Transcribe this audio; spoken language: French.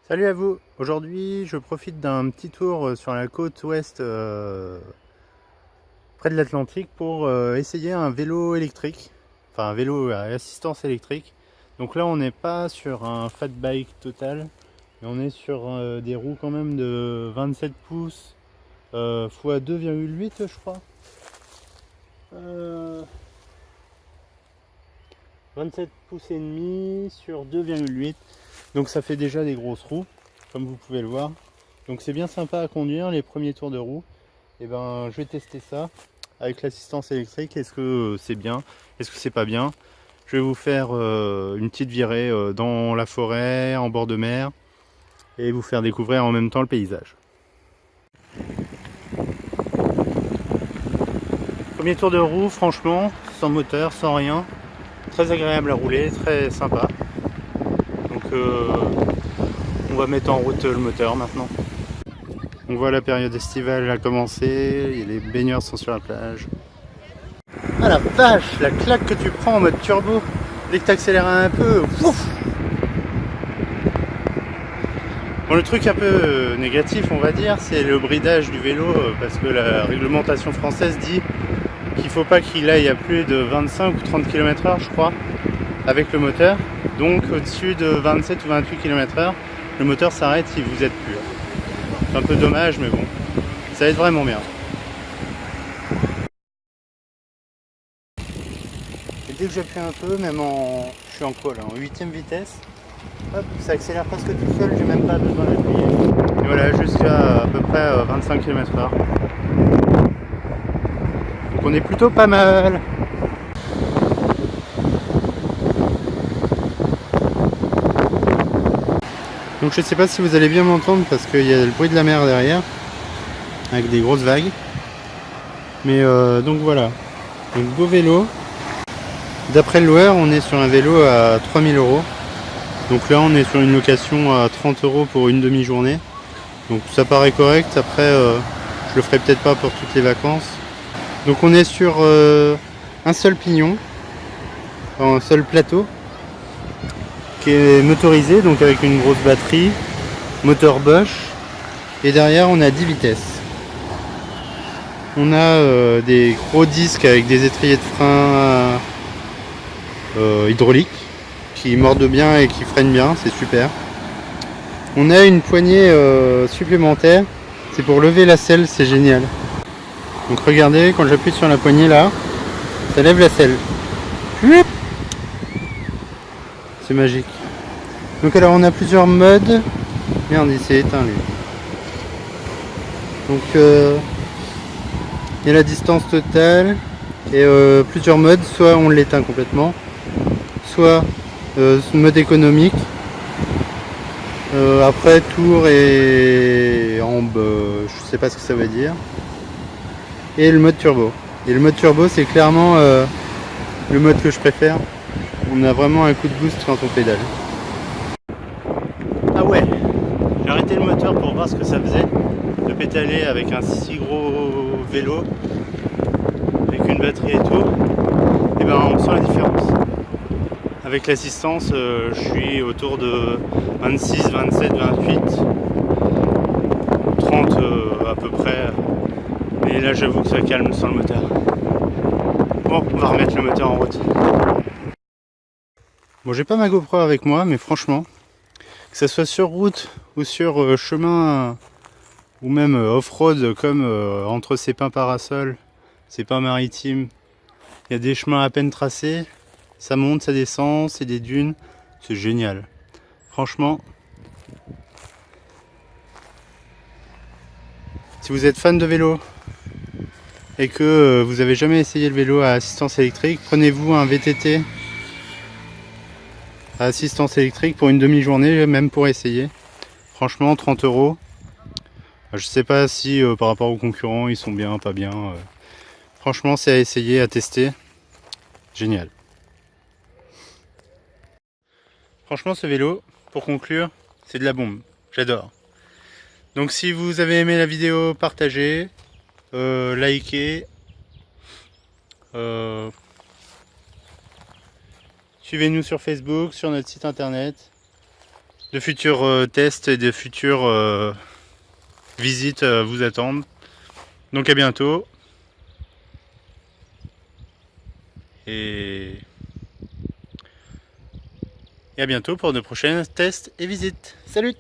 Salut à vous. Aujourd'hui je profite d'un petit tour sur la côte ouest près de l'Atlantique pour essayer un vélo électrique, enfin un vélo à assistance électrique. Donc là on n'est pas sur un fat bike total, mais on est sur des roues quand même de 27 pouces x 2,8 je crois. 27 pouces et demi sur 2,8. Donc ça fait déjà des grosses roues, comme vous pouvez le voir. Donc c'est bien sympa à conduire les premiers tours de roue. Et ben je vais tester ça avec l'assistance électrique. Est-ce que c'est bien? Est-ce que c'est pas bien? Je vais vous faire une petite virée dans la forêt, en bord de mer, et vous faire découvrir en même temps le paysage. Premier tour de roue, franchement, sans moteur, sans rien. Très agréable à rouler, très sympa. Donc on va mettre en route le moteur maintenant. On voit la période estivale a commencé, les baigneurs sont sur la plage. Ah la vache, la claque que tu prends en mode turbo, dès que tu accélères un peu, ouf. Bon, le truc un peu négatif on va dire, c'est le bridage du vélo, parce que la réglementation française dit qu'il faut pas qu'il aille à plus de 25 ou 30 km/h je crois, avec le moteur. Donc au-dessus de 27 ou 28 km/h, le moteur s'arrête si vous êtes pur. C'est un peu dommage mais bon, ça va être vraiment bien. Et dès que j'appuie un peu, même je suis en quoi là, en 8ème vitesse, hop, ça accélère presque tout seul, j'ai même pas besoin d'appuyer. Et voilà, jusqu'à à peu près 25 km/h. Donc on est plutôt pas mal. Donc je sais pas si vous allez bien m'entendre parce qu'il y a le bruit de la mer derrière, avec des grosses vagues. Mais donc voilà, donc beau vélo. D'après le loueur, on est sur un vélo à 3000 €. Donc là on est sur une location à 30 € pour une demi-journée. Donc ça paraît correct. Après je le ferai peut-être pas pour toutes les vacances. Donc on est sur un seul pignon, un seul plateau qui est motorisé, donc avec une grosse batterie, moteur Bosch, et derrière on a 10 vitesses. On a des gros disques avec des étriers de frein hydrauliques qui mordent bien et qui freinent bien, c'est super. On a une poignée supplémentaire, c'est pour lever la selle, c'est génial. Donc regardez, quand j'appuie sur la poignée là, ça lève la selle. C'est magique. Donc alors on a plusieurs modes. Merde, il s'est éteint lui. Donc il y a la distance totale et plusieurs modes. Soit on l'éteint complètement, soit mode économique. Après tour et ambe, je sais pas ce que ça veut dire. Et le mode turbo. Et le mode turbo c'est clairement le mode que je préfère. On a vraiment un coup de boost quand on pédale. Ah ouais, j'ai arrêté le moteur pour voir ce que ça faisait de pédaler avec un si gros vélo, avec une batterie et tout. Et ben on sent la différence. Avec l'assistance, je suis autour de 26, 27, 28, 30 à peu près. Mais là j'avoue que ça calme sans le moteur. Bon, on va remettre le moteur en route. Bon, j'ai pas ma GoPro avec moi, mais franchement, que ça soit sur route ou sur chemin ou même off-road comme entre ces pins parasols, ces pins maritimes, il y a des chemins à peine tracés, ça monte, ça descend, c'est des dunes, c'est génial. Franchement, si vous êtes fan de vélo et que vous avez jamais essayé le vélo à assistance électrique, prenez-vous un VTT à assistance électrique pour une demi-journée, même pour essayer. Franchement, 30 €. Je sais pas si par rapport aux concurrents, ils sont bien, pas bien. Franchement, c'est à essayer, à tester. Génial. Franchement, ce vélo, pour conclure, c'est de la bombe. J'adore. Donc si vous avez aimé la vidéo, partagez, likez. Suivez-nous sur Facebook, sur notre site internet. de futurs tests et de futures visites vous attendent. Donc à bientôt. Et à bientôt pour de prochains tests et visites. Salut!